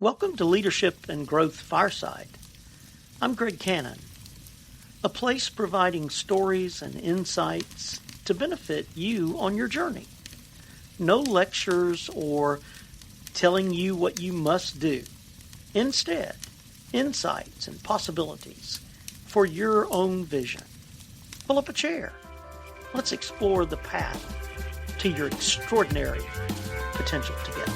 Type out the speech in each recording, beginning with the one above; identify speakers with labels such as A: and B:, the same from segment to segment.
A: Welcome to Leadership and Growth Fireside. I'm Greg Cannon, a place providing stories and insights to benefit you on your journey. No lectures or telling you what you must do. Instead, insights and possibilities for your own vision. Pull up a chair. Let's explore the path to your extraordinary potential together.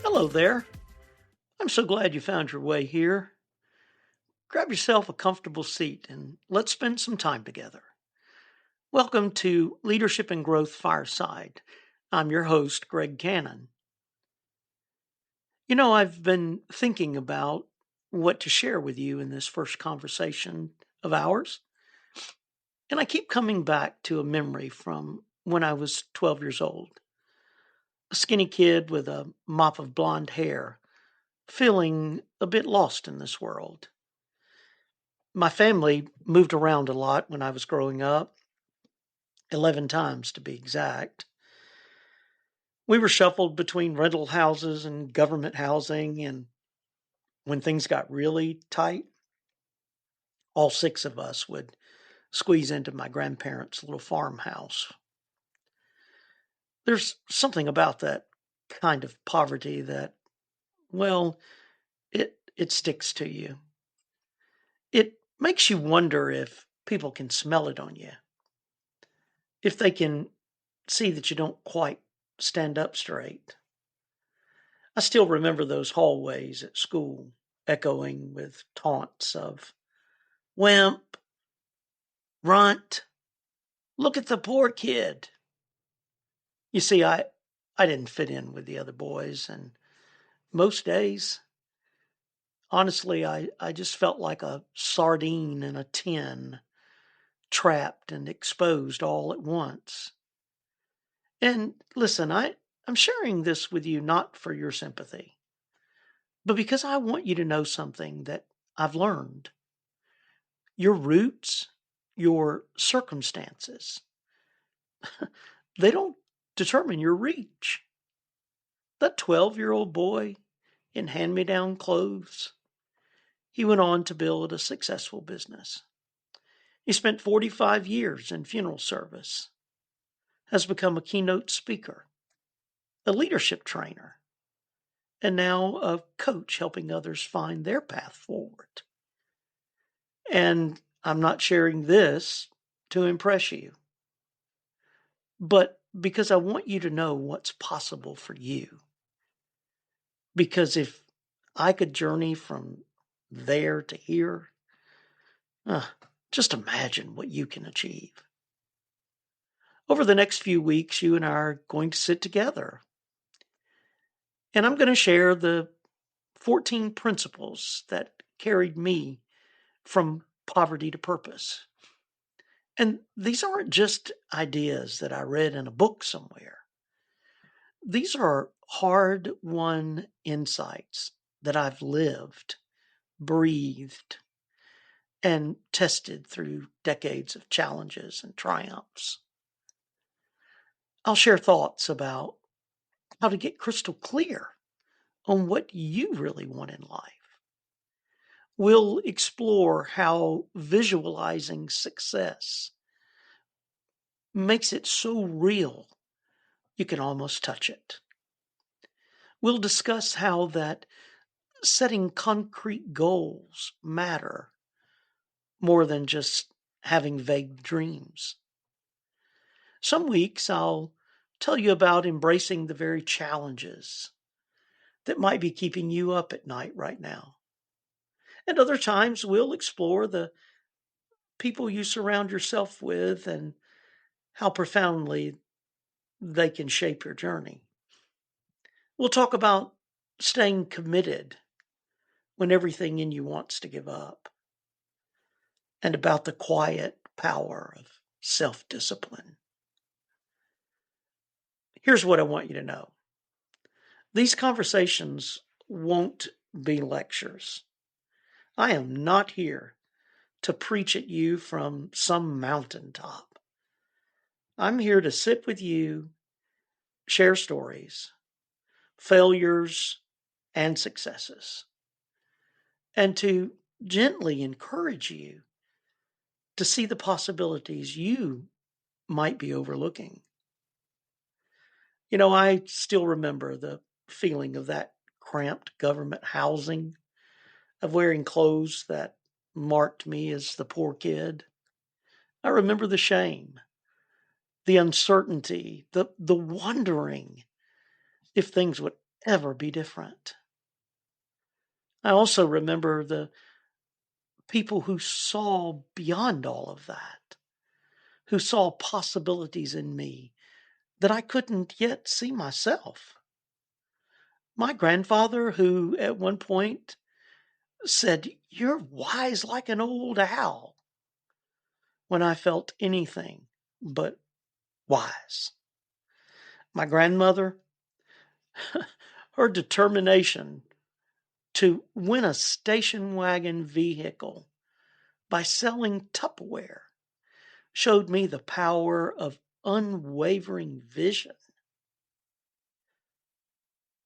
A: Hello there. I'm so glad you found your way here. Grab yourself a comfortable seat and let's spend some time together. Welcome to Leadership and Growth Fireside. I'm your host, Greg Cannon. I've been thinking about what to share with you in this first conversation of ours, and I keep coming back to a memory from when I was 12 years old. A skinny kid with a mop of blonde hair, feeling a bit lost in this world. My family moved around a lot when I was growing up, 11 times to be exact. We were shuffled between rental houses and government housing, and when things got really tight, all six of us would squeeze into my grandparents' little farmhouse. There's something about that kind of poverty that, well, it sticks to you. It makes you wonder if people can smell it on you, if they can see that you don't quite stand up straight. I still remember those hallways at school echoing with taunts of wimp, runt, look at the poor kid. You see, I didn't fit in with the other boys, and most days, honestly, I just felt like a sardine in a tin, trapped and exposed all at once. And listen, I'm sharing this with you not for your sympathy, but because I want you to know something that I've learned. Your roots, your circumstances, they don't determine your reach. That 12-year-old boy in hand-me-down clothes, he went on to build a successful business. He spent 45 years in funeral service, has become a keynote speaker, a leadership trainer, and now a coach helping others find their path forward. And I'm not sharing this to impress you, but because I want you to know what's possible for you. Because if I could journey from there to here, uh, just imagine what you can achieve. Over the next few weeks, you and I are going to sit together, and I'm going to share the 14 principles that carried me from poverty to purpose. And these aren't just ideas that I read in a book somewhere. These are hard-won insights that I've lived, breathed, and tested through decades of challenges and triumphs. I'll share thoughts about how to get crystal clear on what you really want in life. We'll explore how visualizing success makes it so real you can almost touch it. We'll discuss how that setting concrete goals matter more than just having vague dreams. Some weeks I'll tell you about embracing the very challenges that might be keeping you up at night right now. And other times we'll explore the people you surround yourself with and how profoundly they can shape your journey. We'll talk about staying committed when everything in you wants to give up, and about the quiet power of self-discipline. Here's what I want you to know. These conversations won't be lectures. I am not here to preach at you from some mountaintop. I'm here to sit with you, share stories, failures, and successes, and to gently encourage you to see the possibilities you might be overlooking. I still remember the feeling of that cramped government housing, of wearing clothes that marked me as the poor kid. I remember the shame, the uncertainty, the wondering if things would ever be different. I also remember the people who saw beyond all of that, who saw possibilities in me that I couldn't yet see myself. My grandfather, who at one point said, "You're wise like an old owl," when I felt anything but wise. My grandmother, her determination to win a station wagon vehicle by selling Tupperware showed me the power of unwavering vision.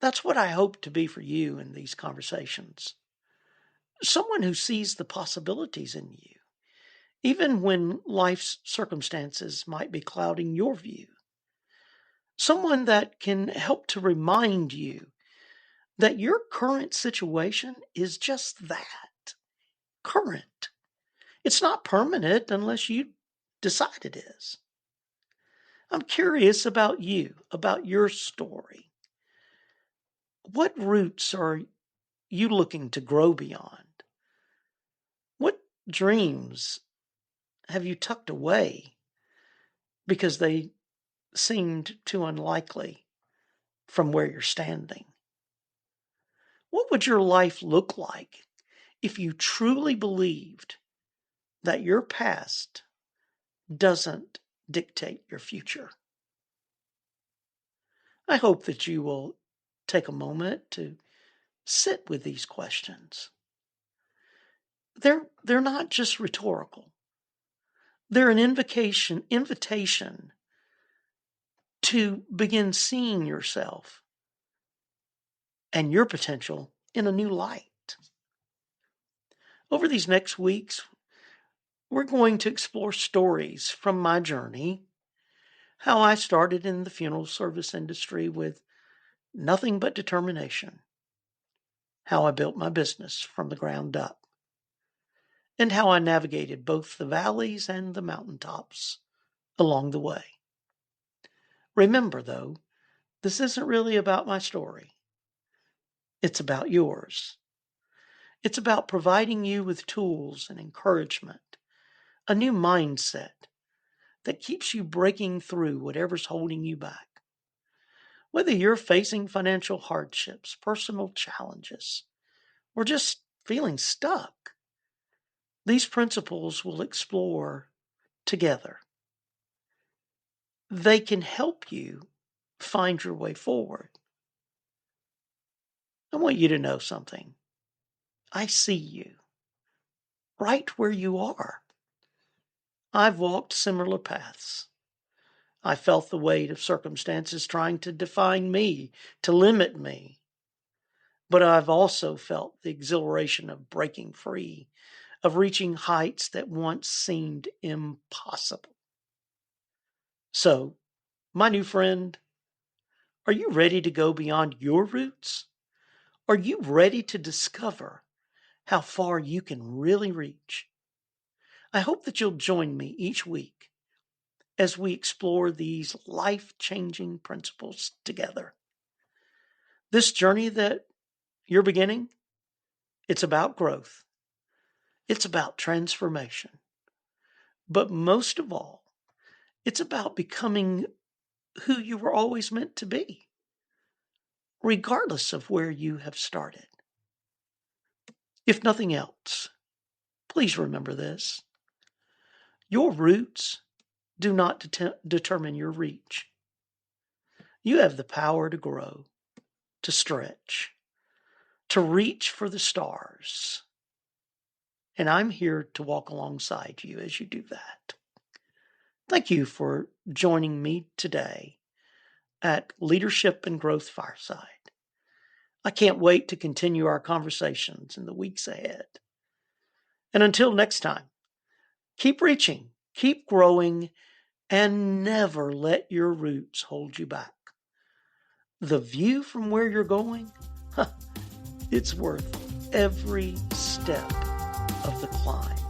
A: That's what I hope to be for you in these conversations. Someone who sees the possibilities in you, even when life's circumstances might be clouding your view. Someone that can help to remind you that your current situation is just that, current. It's not permanent unless you decide it is. I'm curious about you, about your story. What roots are you looking to grow beyond? What dreams have you tucked away because they seemed too unlikely from where you're standing? What would your life look like if you truly believed that your past doesn't dictate your future? I hope that you will take a moment to sit with these questions. They're not just rhetorical. They're an invitation to begin seeing yourself and your potential in a new light. Over these next weeks, we're going to explore stories from my journey, how I started in the funeral service industry with nothing but determination, how I built my business from the ground up, and how I navigated both the valleys and the mountaintops along the way. Remember, though, this isn't really about my story. It's about yours. It's about providing you with tools and encouragement, a new mindset that keeps you breaking through whatever's holding you back. Whether you're facing financial hardships, personal challenges, or just feeling stuck, these principles we'll explore together. They can help you find your way forward. I want you to know something. I see you right where you are. I've walked similar paths. I felt the weight of circumstances trying to define me, to limit me. But I've also felt the exhilaration of breaking free, of reaching heights that once seemed impossible. So, my new friend, are you ready to go beyond your roots? Are you ready to discover how far you can really reach? I hope that you'll join me each week as we explore these life-changing principles together. This journey that you're beginning, it's about growth. It's about transformation. But most of all, it's about becoming who you were always meant to be, regardless of where you have started. If nothing else, please remember this. Your roots do not determine your reach. You have the power to grow, to stretch, to reach for the stars. And I'm here to walk alongside you as you do that. Thank you for joining me today at Leadership and Growth Fireside. I can't wait to continue our conversations in the weeks ahead. And until next time, keep reaching, keep growing, and never let your roots hold you back. The view from where you're going, it's worth every step of the climb.